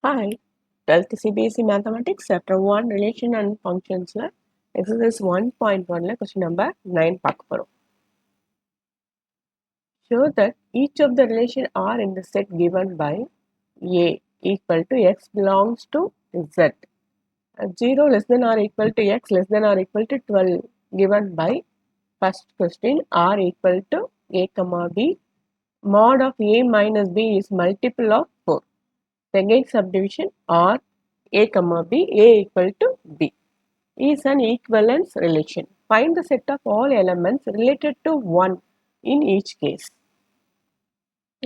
Hi, 12th CBSE Mathematics Chapter 1 Relation and Functions Exercise 1.1 question number 9 பார்க்க போறோம். Show that each of the relation R in the set given by A equal to X belongs to Z. 0 less than or equal to X less than or equal to 12 given by first question R equal to A comma B. Mod of A minus B is multiple of 4. Second subdivision R A comma B, A equal to B is an equivalence relation. Find the set of all elements related to 1 in each case.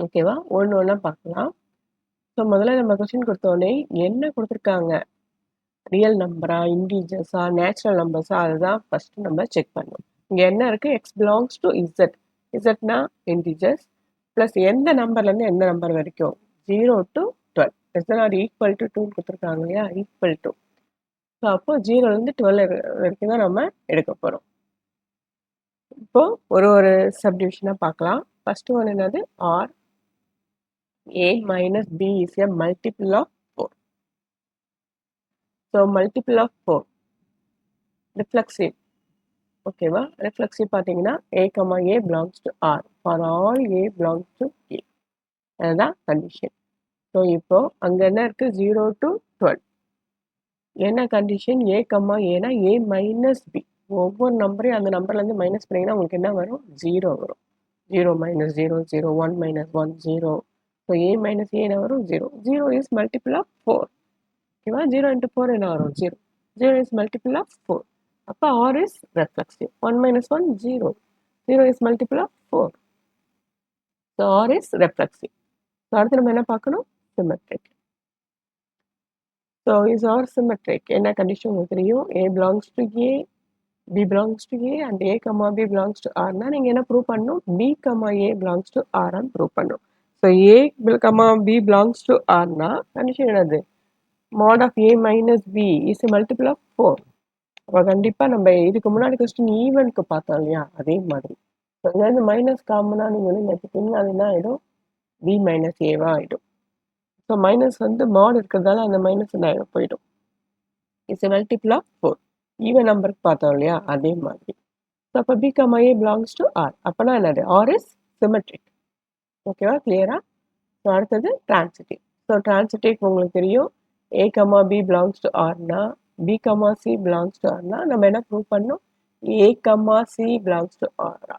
ஓகேவா ஒன்று ஒன்றா பார்க்கலாம். So முதல்ல நம்ம question கொடுத்தோடனே என்ன கொடுத்துருக்காங்க, real நம்பரா இன்டீஜர்ஸா நேச்சுரல் நம்பர்ஸா, அதுதான் ஃபர்ஸ்ட் நம்ம செக் பண்ணணும். இங்கே என்ன இருக்குது, எக்ஸ் பிலாங்ஸ் டு இசட், இசட்னா இன்டீஜர்ஸ் ப்ளஸ் எந்த நம்பர்லேருந்து எந்த நம்பர் வரைக்கும் 0 to 12 less than or equal to 2 கொடுத்துருக்காங்க இல்லையா, ஈக்குவல் டு. ஸோ அப்போ 0லேருந்து 12 வரைக்கும் தான் நம்ம எடுக்க போகிறோம். இப்போ ஒரு ஒரு சப்டிவிஷனாக பார்க்கலாம். ஃபர்ஸ்ட் ஒன் என்னது, R A minus B is a multiple of 4. So multiple of 4 reflexive. ஓகேவா, ரிஃப்ளெக்சிவ் பார்த்தீங்கன்னா A comma A belongs to R for all A belongs to A, அதுதான் கண்டிஷன். ஸோ இப்போ அங்கே என்ன இருக்குது, 0 to 12. என்ன கண்டிஷன், ஏ கம்மா ஏனா ஏ மைனஸ் பி. ஒவ்வொரு நம்பரையும் அந்த நம்பர்லேருந்து மைனஸ் பண்ணிங்கன்னா உங்களுக்கு என்ன வரும், 0 வரும். 0 மைனஸ் 0 0, 1 மைனஸ் 1 0. ஸோ ஏ மைனஸ் ஏ என்ன வரும், 0. 0 இஸ் மல்டிபிள் ஆஃப் 4. ஓகேவா, 0 into 4 என்ன வரும், 0. 0 இஸ் மல்டிபிள் ஆஃப் 4. அப்போ R is reflexive. 1 minus 1 0. 0 is multiple of 4. So R is reflexive. So அடுத்து நம்ம என்ன பார்க்கணும், symmetric. So is R symmetric? என்ன கண்டிஷன் உங்களுக்கு தெரியும், A belongs to A, B belongs to A and A comma B belongs to R. நான் நீங்கள் என்ன ப்ரூவ் பண்ணணும், B comma A belongs to R and prove பண்ணணும். So A comma B belongs to R னா condition என்னது, mod of A minus B is a multiple of 4. அப்போ கண்டிப்பாக நம்ம இதுக்கு முன்னாடி கொஸ்டின் ஈவனுக்கு பார்த்தோம் இல்லையா, அதே மாதிரி. ஸோ இங்கேருந்து மைனஸ் காமனாக நீங்கள் வந்து எடுத்துக்கிட்டீங்கன்னா அது என்ன ஆகிடும், B minus Aவாக ஆகிடும். ஸோ மைனஸ் வந்து மாட் இருக்கிறதால அந்த மைனஸ் என்ன போயிடும், இட்ஸ் மல்டிபிள் ஆஃப் 4. ஈவன் நம்பருக்கு பார்த்தோம் இல்லையா, அதே மாதிரி. ஸோ அப்போ B comma A belongs to R, அப்போனா என்னது, ஆர் இஸ் சிமெட்ரிக். ஓகேவா, கிளியரா. ஸோ அடுத்தது டிரான்சிட்டிவ். ஸோ டிரான்சிட்டிவ் உங்களுக்கு தெரியும், A comma B belongs to ஆர்னா B comma C belongs to ஆர்னா நம்ம என்ன ப்ரூவ் பண்ணோம், A comma C belongs to ஆர்ஆ.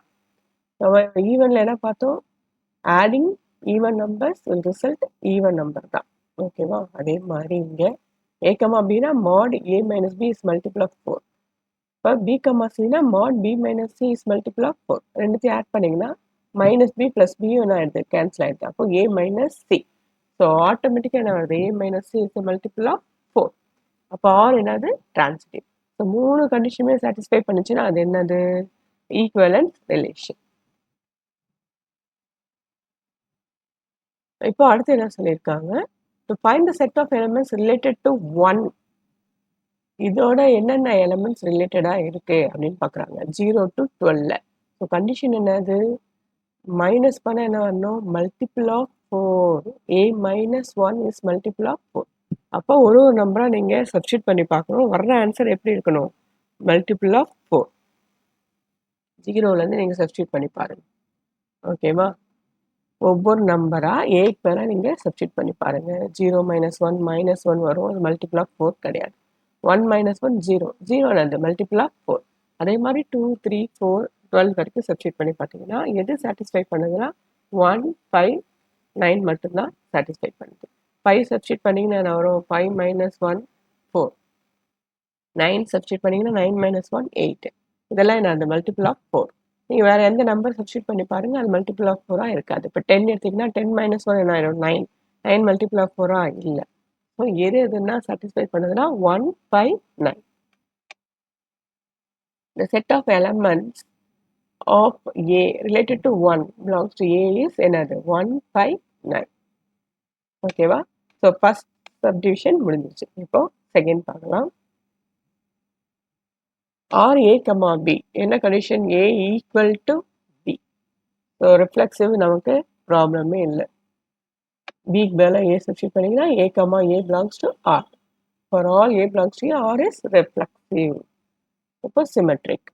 நம்ம ஈவனில் என்ன பார்த்தோம், adding even numbers will result even number தான். ஓகேவா, அதே மாதிரி இங்கே ஏ கமா பினா mod A minus B is multiple of 4. இப்போ பி கமா சினா mod B minus C is multiple of 4. ரெண்டுத்தையும் ஆட் பண்ணிங்கன்னா மைனஸ் பி ப்ளஸ் பியும் என்ன ஆயிடுது, கேன்சல் ஆகிடுது. அப்போ ஏ மைனஸ் சி. ஸோ ஆட்டோமேட்டிக்காக என்ன வருது, A minus C is multiple of 4. அப்போ ஆர் என்னது, டிரான்சிட்டிவ். ஸோ 3 கண்டிஷனுமே சாட்டிஸ்ஃபை பண்ணுச்சுன்னா அது என்னது, ஈக்குவலன்ஸ் ரிலேஷன். இப்போ அடுத்து என்ன சொல்லியிருக்காங்க, to find the set of elements related to 1. இதோட என்னென்ன எலமெண்ட்ஸ் ரிலேட்டடாக இருக்கு அப்படின்னு பார்க்குறாங்க, 0 to 12. ஸோ கண்டிஷன் என்னது, மைனஸ் பண்ண என்ன வரணும், multiple of 4. A minus 1 is multiple of 4. அப்போ ஒரு ஒரு நம்பராக நீங்கள் சப்ஸ்டியூட் பண்ணி பார்க்கணும், வர்ற ஆன்சர் எப்படி இருக்கணும், மல்டிபிள் ஆஃப் 4. 0லேருந்து நீங்கள் சப்ஸ்டியூட் பண்ணி பாருங்கள். ஓகேவா, ஒவ்வொரு நம்பராக ஏக்கு பேராக நீங்கள் சப்ஸ்டியூட் பண்ணி பாருங்கள். 0 மைனஸ் 1 மைனஸ் 1 வரும், அது மல்டிபிள் ஆஃப் 4 கிடையாது. 1 மைனஸ் 1 0, 0 அது மல்டிபிள் ஆஃப் 4. அதே மாதிரி 2 3 4 12 வரைக்கும் சப்ஸ்டியூட் பண்ணி பார்த்தீங்கன்னா எது சாட்டிஸ்ஃபை பண்ணுதுன்னா 1 5 9 மட்டும்தான் சாட்டிஸ்ஃபை பண்ணுது. 5 சப்ஸ்டியூட் பண்ணிங்கன்னா வரும், 5 மைனஸ் 1 4. 9 சப்ஸ்டியூட் பண்ணிங்கன்னா 9 மைனஸ் 1 8. இதெல்லாம் என்ன, அந்த மல்டிபிள் ஆஃப் 4. நீங்கள் வேறு எந்த நம்பர் சப்ஸ்டியூட் பண்ணி பாருங்கள், அது மல்டிபிள் ஆஃப் 4ஆக இருக்காது. இப்போ 10 எடுத்திங்கன்னா 10 மைனஸ் 1 என்ன ஆயிடும், 9. 9 மல்டிபிள் ஆஃப் 4ஆக இல்லை. ஸோ எது எதுனா சாட்டிஸ்ஃபை பண்ணுதுன்னா 1 5 9. The set of elements of A related to 1 belongs to A is என்னது, 1 5 9. ஓகேவா, ஸோ ஃபர்ஸ்ட் சப்டிவிஷன் முடிஞ்சிச்சு. இப்போ செகண்ட் பார்க்கலாம். ஆர் ஏ கமா பி, என்ன condition, A equal to B. So reflexive நமக்கு ப்ராப்ளமே இல்லை. பிக்கு பதிலா ஏ சப்ஸ்டியூட் பண்ணீங்கன்னா A comma A belongs to R. For all A belongs to R is reflexive. இப்போ symmetric.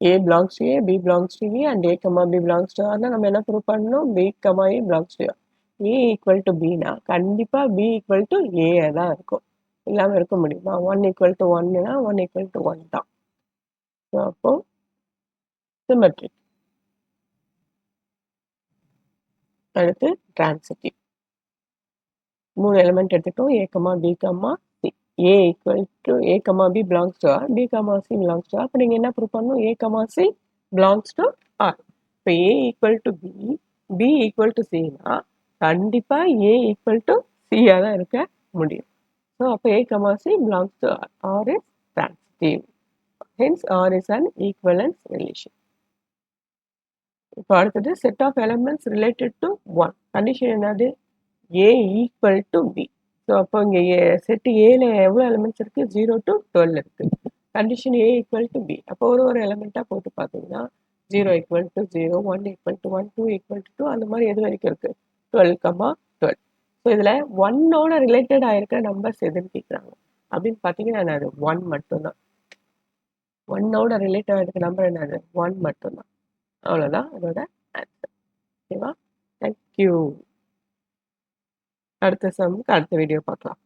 A belongs to A, B belongs to A and A comma B belongs to R னா நம்ம என்ன prove பண்ணணும்? B comma A belongs to A. A equal to B னா கண்டிப்பா B equal to A தான் இருக்கும். இல்லாம இருக்க முடியுமா? 1 equal to 1 னா 1 equal to 1 தான். ஸோ அப்போ சிமெட்ரிக். அடுத்து டிரான்சிட்டிவ். 3 எலிமெண்ட் எடுத்துட்டோம். A comma B comma C. A equal to A comma B belongs to R, B comma C belongs to R. அப்ப நீங்க என்ன ப்ரூவ் பண்ணணும்? A comma C belongs to R. இப்போ A equal to B, B equal to C னா கண்டிப்பா A equal to C தான் இருக்க முடியும். ஸோ அப்போ A comma C belongs to R. R is transitive. Hence R is an equivalence relation. இப்போ அடுத்தது set of elements related to 1. Condition என்னது? A equal to B. So அப்போ இங்கே set ஏல எவ்வளோ எலிமெண்ட்ஸ் இருக்குது? 0 to 12 இருக்குது. Condition A equal to B. அப்போ ஒரு எலிமெண்ட்டாக போட்டு பார்த்தீங்கன்னா 0 equal to 0, 1 equal to 1, 2 equal to 2 அந்த மாதிரி எது வரைக்கும் இருக்குது? 12, 12. ஸோ இதில் 1ஓட ரிலேட்டட் ஆகிருக்கிற நம்பர்ஸ் எதுன்னு கேட்குறாங்க. அப்படின்னு பார்த்தீங்கன்னா என்னது? 1 மட்டும்தான். 1ஓட ரிலேட்டட் ஆகிருக்க நம்பர் என்னது? 1 மட்டும்தான். அவ்வளோதான் அதோட ஆன்சர். ஓகேவா? தேங்க்யூ. அடுத்த சம்முக்கு அடுத்த வீடியோ பார்க்கலாம்.